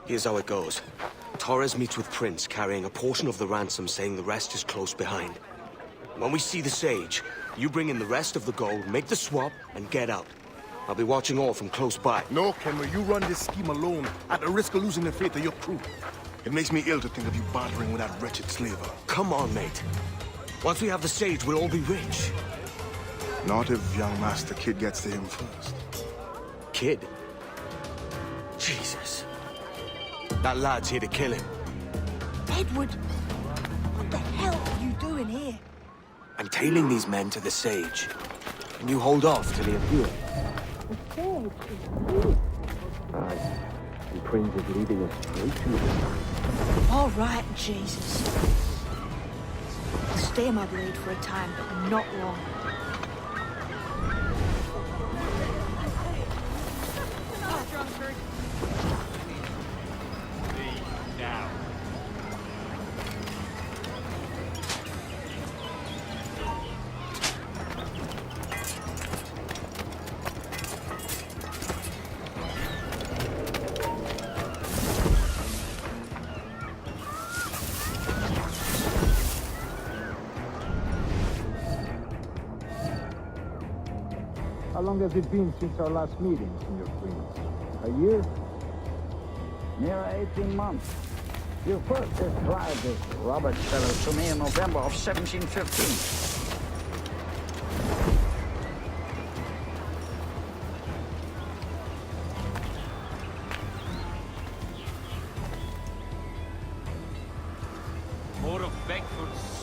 Here's how it goes. Torres meets with Prince, carrying a portion of the ransom, saying the rest is close behind. When we see the Sage, you bring in the rest of the gold, make the swap, and get out. I'll be watching all from close by. No, Kenway, you run this scheme alone, at the risk of losing the faith of your crew. It makes me ill to think of you bartering with that wretched slaver. Come on, mate. Once we have the Sage, we'll all be rich. Not if young Master Kid gets to him first. Kid? Jesus. That lad's here to kill him. Edward, what the hell are you doing here? I'm tailing these men to the Sage. Can you hold off till he appears? The Sage is here. Aye. And Prince is leading us straight to him. All right, Jesus. I'll stay my blade for a time, but not long. How long has it been since our last meeting, Senor Prince? A year? Near 18 months. You first described this Robert fellow to me in November of 1715.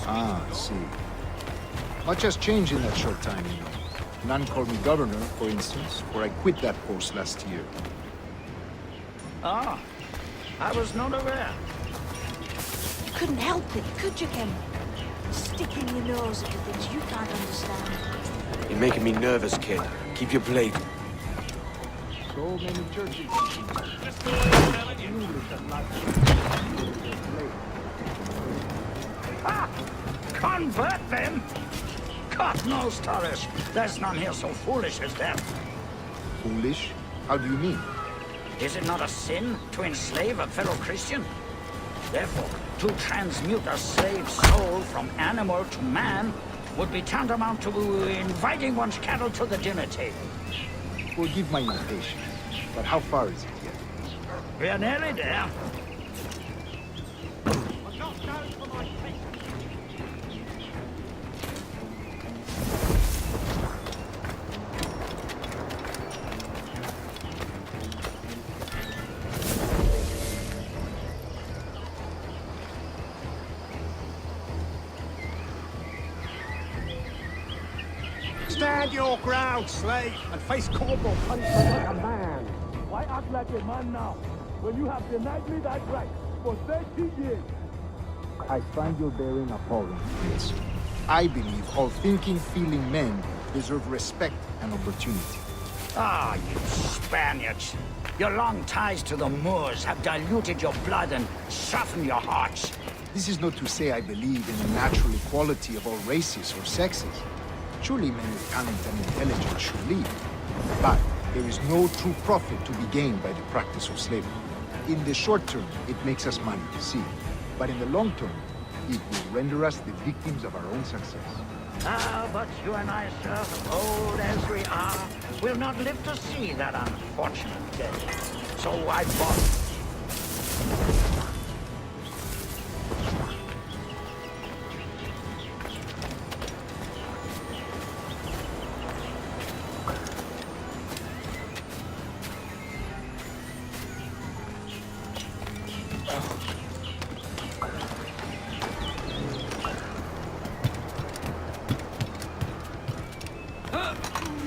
Ah, I see. Much has changed in that short time, you know. None called me governor, for instance, for I quit that post last year. Ah, I was not aware. You couldn't help it, could you, Ken? Sticking your nose into things you can't understand. You're making me nervous, kid. Keep your blade. So many churches. Ah! Convert them? God knows, Torres. There's none here so foolish as them. Foolish? How do you mean? Is it not a sin to enslave a fellow Christian? Therefore, to transmute a slave's soul from animal to man would be tantamount to inviting one's cattle to the dinner table. Forgive my impatience, but how far is it yet? We are nearly there. Stand your ground, slave, and face corporal punishment like a man. Why act like a man now, when you have denied me that right for 30 years? I find your bearing appalling, Prince. I believe all thinking, feeling men deserve respect and opportunity. Ah, you Spaniards. Your long ties to the Moors have diluted your blood and softened your hearts. This is not to say I believe in the natural equality of all races or sexes. Surely men with talent and intelligence should lead. But there is no true profit to be gained by the practice of slavery. In the short term, it makes us money to see. But in the long term, it will render us the victims of our own success. Ah, but you and I, sir, old as we are, will not live to see that unfortunate day. So I bought.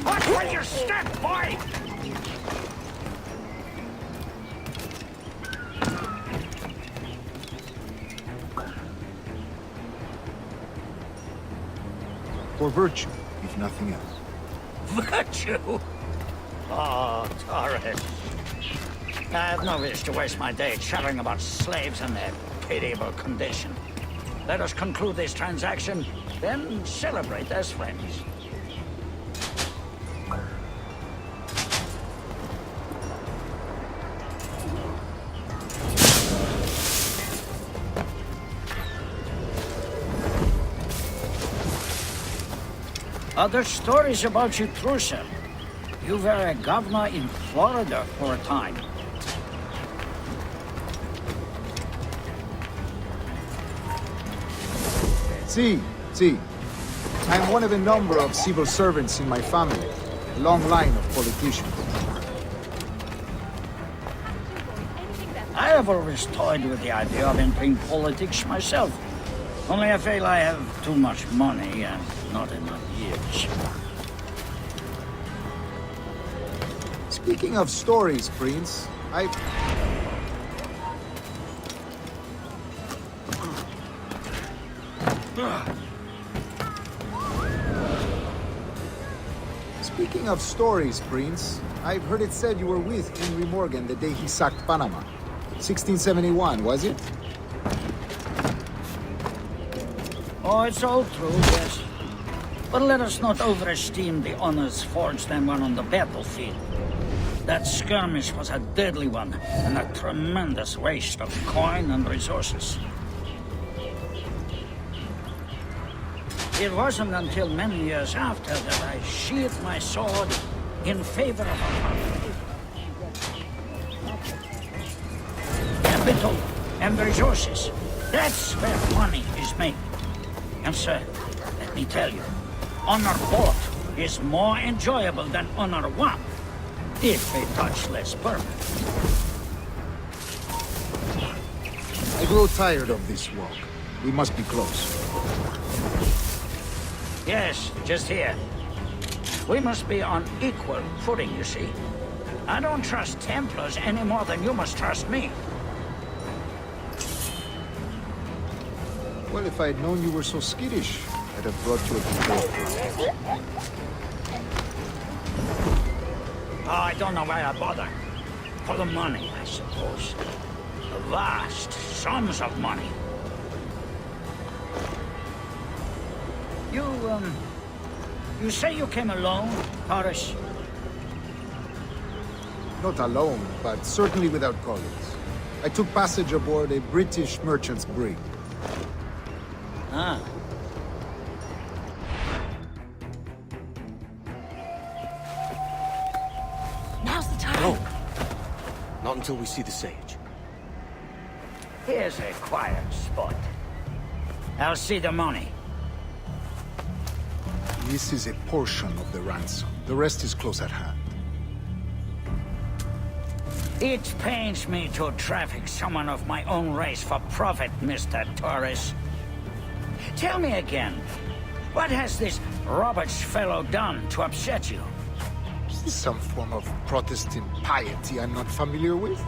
Watch where you step, boy! For virtue, if nothing else. Virtue? Oh, Torres. I have no wish to waste my day chattering about slaves and their pitiable condition. Let us conclude this transaction, then celebrate as friends. Other stories about you, true, sir. You were a governor in Florida for a time. See. I'm one of a number of civil servants in my family. A long line of politicians. I have always toyed with the idea of entering politics myself. Only I feel I have too much money and not enough years. Speaking of stories, Prince, Speaking of stories, Prince, I've heard it said you were with Henry Morgan the day he sacked Panama. 1671, was it? Oh, it's all true, yes. But let us not overesteem the honors forged and won on the battlefield. That skirmish was a deadly one, and a tremendous waste of coin and resources. It wasn't until many years after that I sheathed my sword in favor of capital and resources. That's where money is made. And sir, let me tell you, honor bought is more enjoyable than honor won, if a touch less permanent. I grow tired of this walk. We must be close. Yes, just here. We must be on equal footing, you see. I don't trust Templars any more than you must trust me. Well, if I had known you were so skittish, I'd have brought you a bouquet. Oh, I don't know why I bother. For the money, I suppose. The vast sums of money. You say you came alone, Horace? Not alone, but certainly without colleagues. I took passage aboard a British merchant's brig. Ah. Now's the time. No. Not until we see the sage. Here's a quiet spot. I'll see the money. This is a portion of the ransom. The rest is close at hand. It pains me to traffic someone of my own race for profit, Mr. Torres. Tell me again, what has this Roberts fellow done to upset you? Is this some form of Protestant piety I'm not familiar with?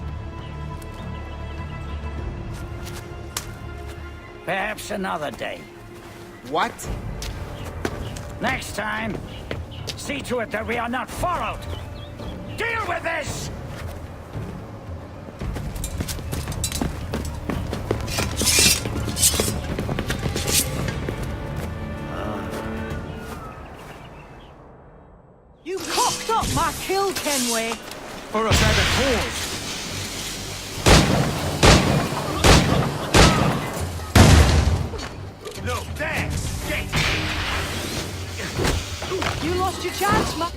Perhaps another day. What? Next time, see to it that we are not followed. Deal with this! You cocked up my kill, Kenway. For a better cause. No, there! Get! You lost your chance, man.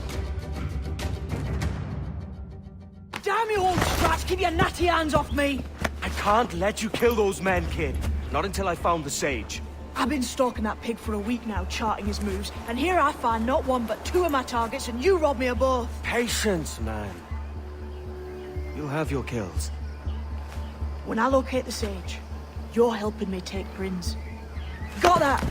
Damn you, old strat, keep your natty hands off me. I can't let you kill those men, kid. Not until I found the sage. I've been stalking that pig for a week now, charting his moves, and here I find not one but two of my targets, and you robbed me of both. Patience, man. You'll have your kills. When I locate the sage, you're helping me take Prince. Got that?